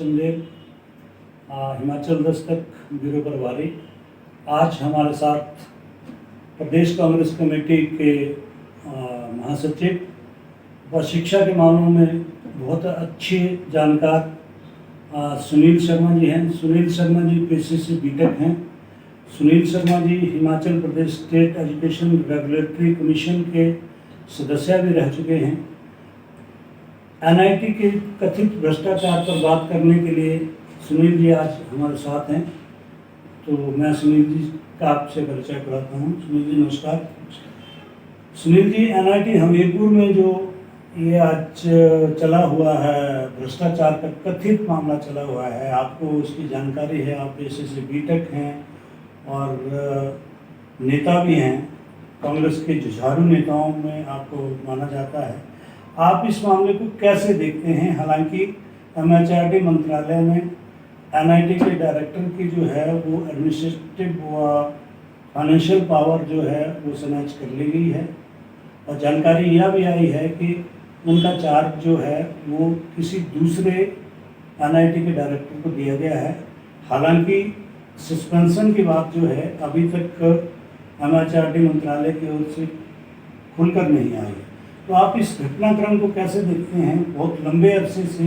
Chandel, Himachal Dastak bureau प्रभारी। आज हमारे साथ प्रदेश कांग्रेस कमेटी के महासचिव व शिक्षा के मामलों में बहुत अच्छे जानकार सुनील शर्मा जी हैं। सुनील शर्मा जी पेशे से बीटेक हैं। Sunil Sharma ji Himachal Pradesh state education regulatory commission के सदस्य भी रह चुके हैं। एनआईटी के कथित भ्रष्टाचार पर बात करने के लिए सुनील जी आज हमारे साथ हैं। तो मैं सुनील जी का आपसे परिचय कराता हूँ। सुनील जी नमस्कार। सुनील जी, एनआईटी हमीरपुर में जो ये आज चला हुआ है भ्रष्टाचार का कथित मामला चला हुआ है, आपको उसकी जानकारी है। आप पेशे से बीटेक हैं और नेता भी हैं, कांग्रेस के जुझारू नेताओं में आपको माना जाता है। आप इस मामले को कैसे देखते हैं? हालांकि एमएचआरडी मंत्रालय में एनआईटी के डायरेक्टर की जो है वो एडमिनिस्ट्रेटिव व फाइनेंशियल पावर जो है वो स्नैच कर ली गई है और जानकारी यह भी आई है कि उनका चार्ज जो है वो किसी दूसरे एनआईटी के डायरेक्टर को दिया गया है। हालांकि सस्पेंशन की बात जो है अभी तक एमएचआरडी मंत्रालय की ओर से खुलकर नहीं आई है। तो आप इस घटनाक्रम को कैसे देखते हैं? बहुत लंबे अरसे से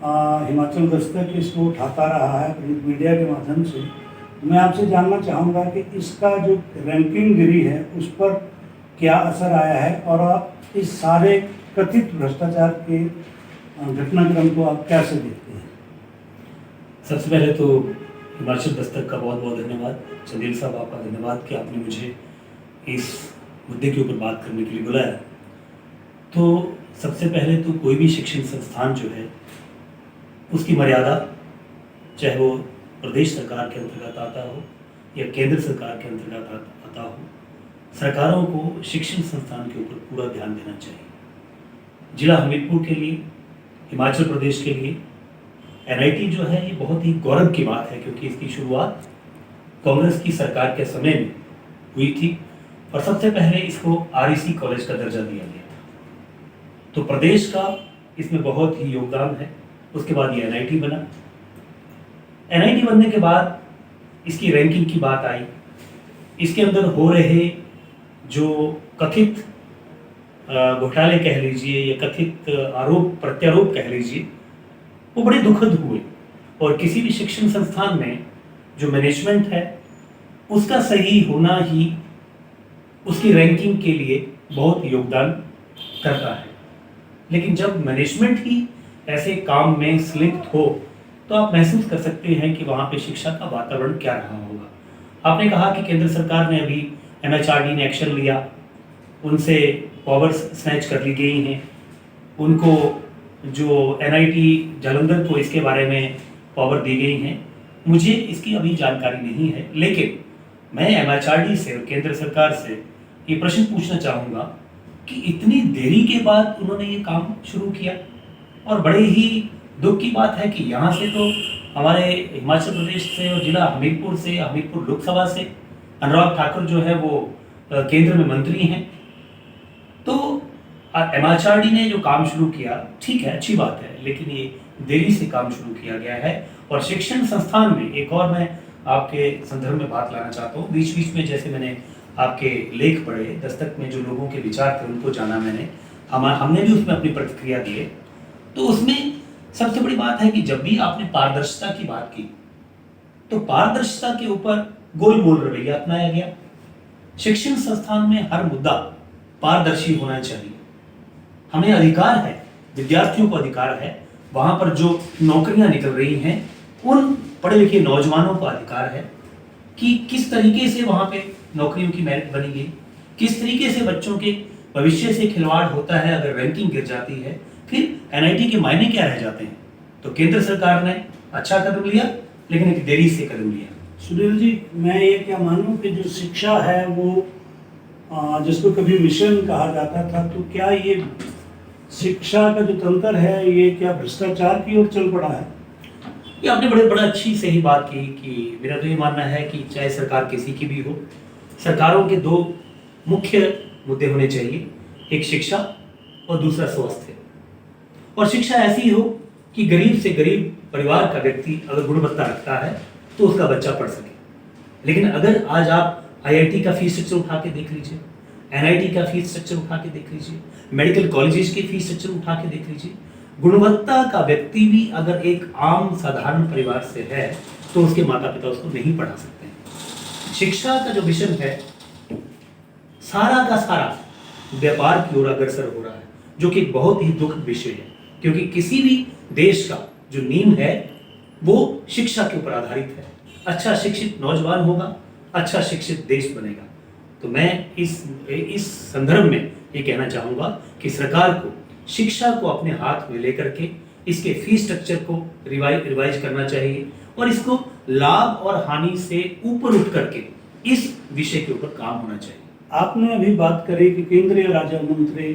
हिमाचल दस्तक इसको उठाता रहा है प्रिंट मीडिया के माध्यम से। मैं आपसे जानना चाहूँगा कि इसका जो रैंकिंग गिरी है उस पर क्या असर आया है और आप इस सारे कथित भ्रष्टाचार के घटनाक्रम को आप कैसे देखते हैं? सबसे पहले तो हिमाचल दस्तक का बहुत बहुत धन्यवाद। चंदेल साहब, आपका धन्यवाद कि आपने मुझे इस मुद्दे के ऊपर बात करने के लिए बुलाया। तो सबसे पहले तो कोई भी शिक्षण संस्थान जो है उसकी मर्यादा, चाहे वो प्रदेश सरकार के अंतर्गत आता हो या केंद्र सरकार के अंतर्गत आता हो, सरकारों को शिक्षण संस्थान के ऊपर पूरा ध्यान देना चाहिए। जिला हमीरपुर के लिए, हिमाचल प्रदेश के लिए एनआईटी जो है ये बहुत ही गौरव की बात है, क्योंकि इसकी शुरुआत कांग्रेस की सरकार के समय में हुई थी और सबसे पहले इसको आरईसी कॉलेज का दर्जा दिया गया था। तो प्रदेश का इसमें बहुत ही योगदान है। उसके बाद ये एनआईटी बना। एनआईटी बनने के बाद इसकी रैंकिंग की बात आई। इसके अंदर हो रहे जो कथित घोटाले कह लीजिए या कथित आरोप प्रत्यारोप कह लीजिए, वो बड़े दुखद हुए। और किसी भी शिक्षण संस्थान में जो मैनेजमेंट है उसका सही होना ही उसकी रैंकिंग के लिए बहुत योगदान करता है। लेकिन जब मैनेजमेंट ही ऐसे काम में संलिप्त हो तो आप महसूस कर सकते हैं कि वहाँ पे शिक्षा का वातावरण क्या रहा होगा। आपने कहा कि केंद्र सरकार ने अभी एमएचआरडी ने एक्शन लिया, उनसे पावर्स स्नैच कर ली गई हैं। उनको जो एनआईटी जालंधर को इसके बारे में पावर दी गई हैं। मुझे इसकी अभी जानकारी नहीं है, लेकिन मैं एमएचआरडी से और केंद्र सरकार से ये प्रश्न पूछना चाहूँगा कि इतनी देरी के बाद उन्होंने ये काम शुरू किया। और बड़े ही दुख की बात है कि यहाँ से तो हमारे हिमाचल प्रदेश से और जिला हमीरपुर से, हमीरपुर लोकसभा से अनुराग ठाकुर जो है वो केंद्र में मंत्री हैं। तो एमएचआरडी ने जो काम शुरू किया, ठीक है, अच्छी बात है, लेकिन ये देरी से काम शुरू किया गया है। और शिक्षण संस्थान में एक और मैं आपके संदर्भ में बात लाना चाहता हूँ। बीच बीच में जैसे मैंने आपके लेख पढ़े, दस्तक में जो लोगों के विचार थे उनको जाना मैंने, हमने भी उसमें अपनी प्रतिक्रिया दी है। तो उसमें सबसे बड़ी बात है कि जब भी आपने पारदर्शिता की बात की तो पारदर्शिता के ऊपर गोल मोल रवैया अपनाया गया। शिक्षण संस्थान में हर मुद्दा पारदर्शी होना चाहिए। हमें अधिकार है, विद्यार्थियों को अधिकार है, वहां पर जो नौकरियां निकल रही हैं उन पढ़े लिखे नौजवानों को अधिकार है कि किस तरीके से वहां पे नौकरियों की मेरिट बनी गई, किस तरीके से बच्चों के भविष्य से खिलवाड़ होता है अगर रैंकिंग गिर जाती है, फिर एनआईटी के मायने क्या रह जाते हैं। तो केंद्र सरकार ने अच्छा कदम लिया, लेकिन एक देरी से कदम लिया। सुनील जी, मैं ये क्या मानूं कि जो शिक्षा है वो जिसको कभी मिशन कहा जाता था, तो क्या ये शिक्षा का जो तंत्र है ये क्या भ्रष्टाचार की ओर चल पड़ा है? ये आपने बड़ा अच्छी सही बात की कि मेरा तो ये मानना है कि चाहे सरकार किसी की भी हो, सरकारों के दो मुख्य मुद्दे होने चाहिए, एक शिक्षा और दूसरा स्वास्थ्य। और शिक्षा ऐसी हो कि गरीब से गरीब परिवार का व्यक्ति अगर गुणवत्ता रखता है तो उसका बच्चा पढ़ सके। लेकिन अगर आज आप आईआईटी का फीस स्ट्रक्चर उठा के देख लीजिए, एनआईटी का फीस स्ट्रक्चर उठा के देख लीजिए, मेडिकल कॉलेजेस के फीस स्ट्रक्चर उठा के देख लीजिए, गुणवत्ता का व्यक्ति भी अगर एक आम साधारण परिवार से है तो उसके माता पिता उसको नहीं पढ़ा सकते हैं। शिक्षा का जो मिशन है सारा का सारा व्यापार की ओर अग्रसर हो रहा है, जो कि बहुत ही दुखद विषय है, क्योंकि किसी भी देश का जो नींव है वो शिक्षा के ऊपर आधारित है। अच्छा शिक्षित नौजवान होगा, अच्छा शिक्षित देश बनेगा। तो मैं इस संदर्भ में ये कहना चाहूँगा कि सरकार को शिक्षा को अपने हाथ में लेकर के इसके फीस स्ट्रक्चर को रिवाइज करना चाहिए और इसको लाभ और हानि से ऊपर उठ करके इस विषय के ऊपर काम होना चाहिए। आपने अभी बात करी कि केंद्रीय राज्य मंत्री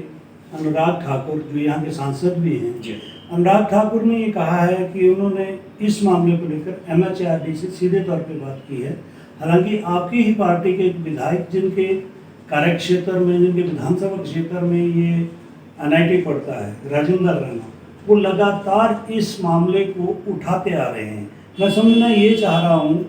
अनुराग ठाकुर, जो यहाँ के सांसद भी हैं, अनुराग ठाकुर ने ये कहा है कि उन्होंने इस मामले को लेकर एमएचआरडी से सीधे तौर पे बात की है। हालांकि आपकी ही पार्टी के विधायक जिनके कार्य क्षेत्र में, जिनके विधानसभा क्षेत्र में ये एनआईटी पड़ता है, राजेंद्र राणा, वो लगातार इस मामले को उठाते आ रहे हैं। मैं समझना ये चाह रहा हूँ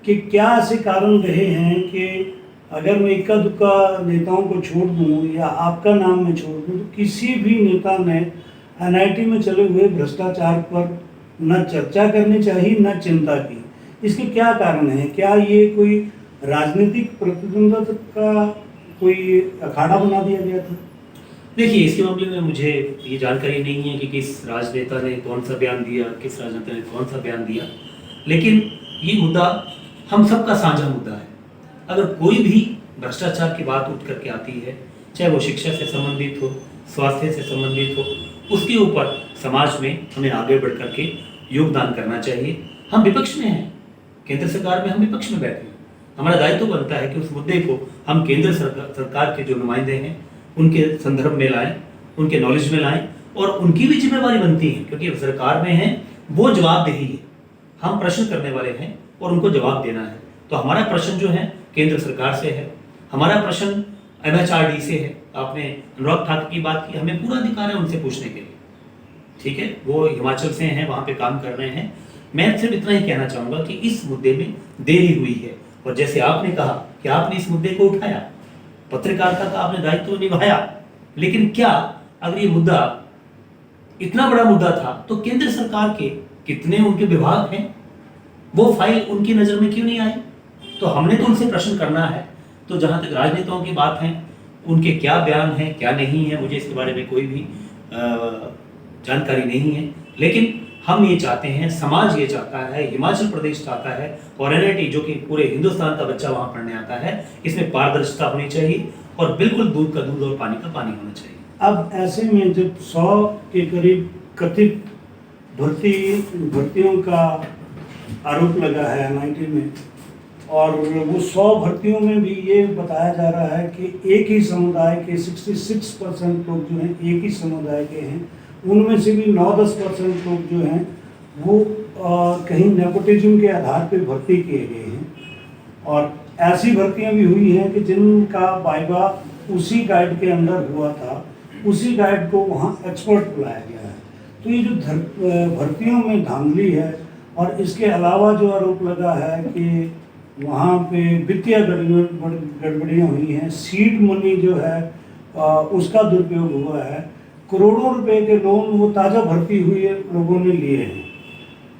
कि क्या ऐसे कारण रहे हैं कि अगर मैं इक्का दुक्का नेताओं को छोड़ दूँ या आपका नाम मैं छोड़ दूँ, तो किसी भी नेता ने एनआईटी में चले हुए भ्रष्टाचार पर न चर्चा करनी चाहिए न चिंता की। इसके क्या कारण हैं? क्या ये कोई राजनीतिक प्रतिद्वंद्विता का कोई अखाड़ा बना दिया गया था? देखिए, इसके मामले में मुझे ये जानकारी नहीं है कि किस राजनेता ने कौन सा बयान दिया, किस राजनेता ने कौन सा बयान दिया, लेकिन ये मुद्दा हम सबका साझा मुद्दा है। अगर कोई भी भ्रष्टाचार की बात उठ करके आती है, चाहे वो शिक्षा से संबंधित हो, स्वास्थ्य से संबंधित हो, उसके ऊपर समाज में हमें आगे बढ़ करके योगदान करना चाहिए। हम विपक्ष में हैं, केंद्र सरकार में हम विपक्ष में बैठे हैं। हमारा दायित्व बनता है कि उस मुद्दे को हम केंद्र सरकार के जो नुमाइंदे हैं उनके संदर्भ में लाएं, उनके नॉलेज में लाएं, और उनकी भी जिम्मेवारी बनती है, क्योंकि सरकार में है वो जवाबदेही है। हम प्रश्न करने वाले हैं और उनको जवाब देना है। तो हमारा प्रश्न जो है केंद्र सरकार से है, हमारा प्रश्न एमएचआरडी से है। आपने अनुराग ठाकुर की बात की, हमें पूरा अधिकार है उनसे पूछने के लिए, ठीक है, वो हिमाचल से हैं, वहाँ पे काम कर रहे हैं। मैं सिर्फ इतना ही कहना चाहूँगा कि इस मुद्दे में देरी हुई है, और जैसे आपने कहा कि आपने इस मुद्दे को उठाया, पत्रकारिता का आपने दायित्व निभाया, लेकिन क्या अगर ये मुद्दा इतना बड़ा मुद्दा था तो केंद्र सरकार के कितने उनके विभाग हैं, वो फाइल उनकी नज़र में क्यों नहीं आई? तो हमने तो उनसे प्रश्न करना है। तो जहाँ तक राजनेताओं की बात है, उनके क्या बयान हैं क्या नहीं है, मुझे इसके बारे में कोई भी जानकारी नहीं है, लेकिन हम ये चाहते हैं, समाज ये चाहता है, हिमाचल प्रदेश चाहता है, और एनआईटी जो कि पूरे हिंदुस्तान का बच्चा वहाँ पढ़ने आता है, इसमें पारदर्शिता होनी चाहिए और बिल्कुल दूध का दूध और पानी का पानी होना चाहिए। अब ऐसे में जब 100 के करीब कथित भर्तियों का आरोप लगा है एनआईटी में, और वो 100 भर्तियों में भी ये बताया जा रहा है कि एक ही समुदाय के 66% लोग जो हैं एक ही समुदाय के हैं, उनमें से भी 9-10% लोग जो हैं वो कहीं नेपोटिज्म के आधार पर भर्ती किए गए हैं। और ऐसी भर्तियां भी हुई हैं कि जिनका वाइवा उसी गाइड के अंदर हुआ था, उसी गाइड को वहाँ एक्सपर्ट बुलाया गया है। तो ये जो भर्तियों में धांधली है, और इसके अलावा जो आरोप लगा है कि वहाँ पे वित्तीय गड़बड़ियाँ हुई हैं, सीड मनी जो है उसका दुरुपयोग हुआ है, करोड़ों रुपए के लोन वो ताज़ा भर्ती हुए लोगों ने लिए हैं।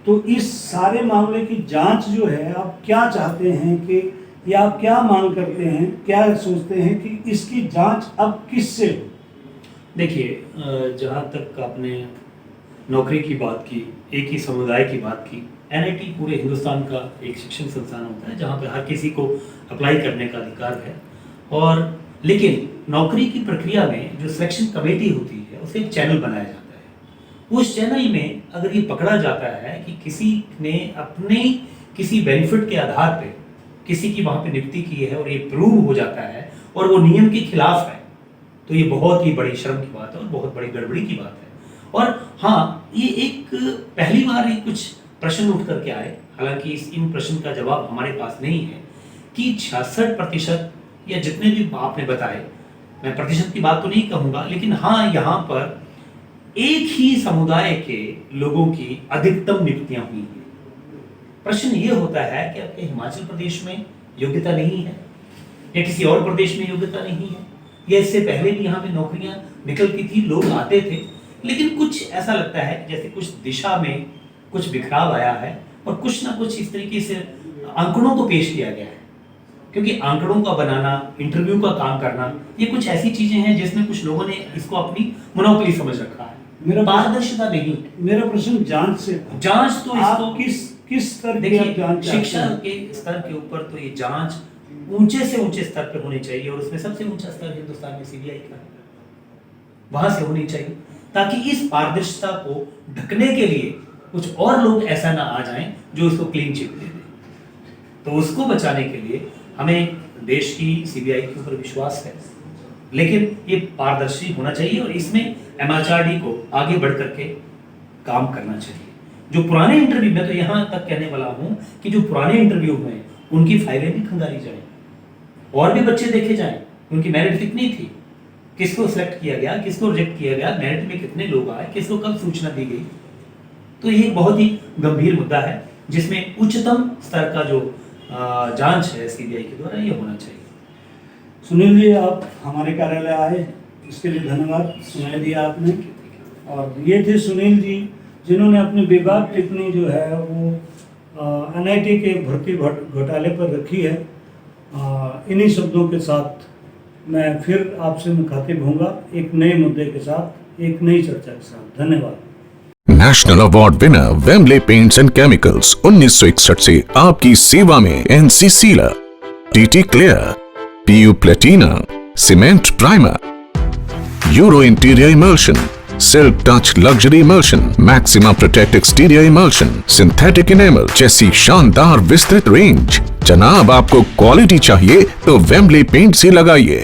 तो इस सारे मामले की जांच जो है, आप क्या चाहते हैं कि, या आप क्या मांग करते हैं, क्या सोचते हैं कि इसकी जांच अब किससे हो? देखिए, जहाँ तक आपने नौकरी की बात की, एक ही समुदाय की बात की, एनआईटी पूरे हिंदुस्तान का एक शिक्षण संस्थान होता है जहाँ पे हर किसी को अप्लाई करने का अधिकार है। और लेकिन नौकरी की प्रक्रिया में जो सिलेक्शन कमेटी होती है, उसे एक चैनल बनाया जाता है। उस चैनल में अगर ये पकड़ा जाता है कि किसी ने अपने किसी बेनिफिट के आधार पे किसी की वहाँ पे नियुक्ति की है और ये प्रूव हो जाता है और वो नियम के खिलाफ है, तो ये बहुत ही बड़ी शर्म की बात है और बहुत बड़ी गड़बड़ी की बात है। और हाँ, ये एक पहली बार ही कुछ प्रश्न उठ करके आए, हालांकि इन प्रश्न का जवाब हमारे पास नहीं है कि 66% या जितने भी आपने बताए, मैं प्रतिशत की बात तो नहीं कहूँगा, लेकिन हाँ, यहाँ पर एक ही समुदाय के लोगों की अधिकतम नियुक्तियां हुई हैं। प्रश्न ये होता है कि आपके हिमाचल प्रदेश में योग्यता नहीं है या किसी और प्रदेश में योग्यता नहीं है, या इससे पहले भी यहाँ पे नौकरियां निकलती थी, लोग आते थे, लेकिन कुछ ऐसा लगता है जैसे कुछ दिशा में कुछ बिखराव आया है और कुछ ना कुछ इस तरीके से आंकड़ों को पेश किया गया है। क्योंकि आंकड़ों का बनाना, इंटरव्यू का काम करना, ये कुछ ऐसी चीजें हैं जिसमें कुछ लोगों ने इसको अपनी मोनोपोली समझ रखा है। पारदर्शिता नहीं। मेरा प्रश्न जांच से था। जांच तो इसको किस स्तर की देखिए, जांच शिक्षा के स्तर के ऊपर तो ये जांच ऊंचे से ऊंचे स्तर पे होनी चाहिए, और उसमें सबसे ऊंचा स्तर हिंदुस्तान में सीबीआई का है, वहां से होनी चाहिए, ताकि इस पारदर्शिता को ढकने के लिए कुछ और लोग ऐसा ना आ जाएं जो इसको क्लीन चिट दे दें। तो उसको बचाने के लिए हमें देश की सीबीआई के ऊपर विश्वास है, लेकिन ये पारदर्शी होना चाहिए और इसमें एमएचआरडी को आगे बढ़ करके काम करना चाहिए। जो पुराने इंटरव्यू, मैं तो यहाँ तक कहने वाला हूँ कि जो पुराने इंटरव्यू हुए उनकी फाइलें भी खंगाली जाए और भी बच्चे देखे जाएं, उनकी मेरिट कितनी थी, किसको सिलेक्ट किया गया, किसको रिजेक्ट किया गया, मेरिट में कितने लोग आए, किसको कब सूचना दी गई। तो ये एक बहुत ही गंभीर मुद्दा है जिसमें उच्चतम स्तर का जो जांच है सीबीआई के द्वारा, ये होना चाहिए। सुनील जी, आप हमारे कार्यालय आए, इसके लिए धन्यवाद, समय दिया आपने। और ये थे सुनील जी जिन्होंने अपनी बेबाक टिप्पणी जो है वो एनआईटी के भर्ती घोटाले पर रखी है। इन्हीं शब्दों के साथ मैं फिर आपसे मुखातिब होऊंगा एक नए मुद्दे के साथ, एक नई चर्चा के साथ। धन्यवाद। National award winner Wembley paints and chemicals 1961 से आपकी सेवा में। NC sealer, TT clear, PU Platina, cement primer, euro interior emulsion, silk touch luxury emulsion, Maxima protect exterior emulsion, synthetic enamel जैसी शानदार विस्तृत रेंज। जनाब, आपको क्वालिटी चाहिए तो वेम्बले पेंट से लगाइए।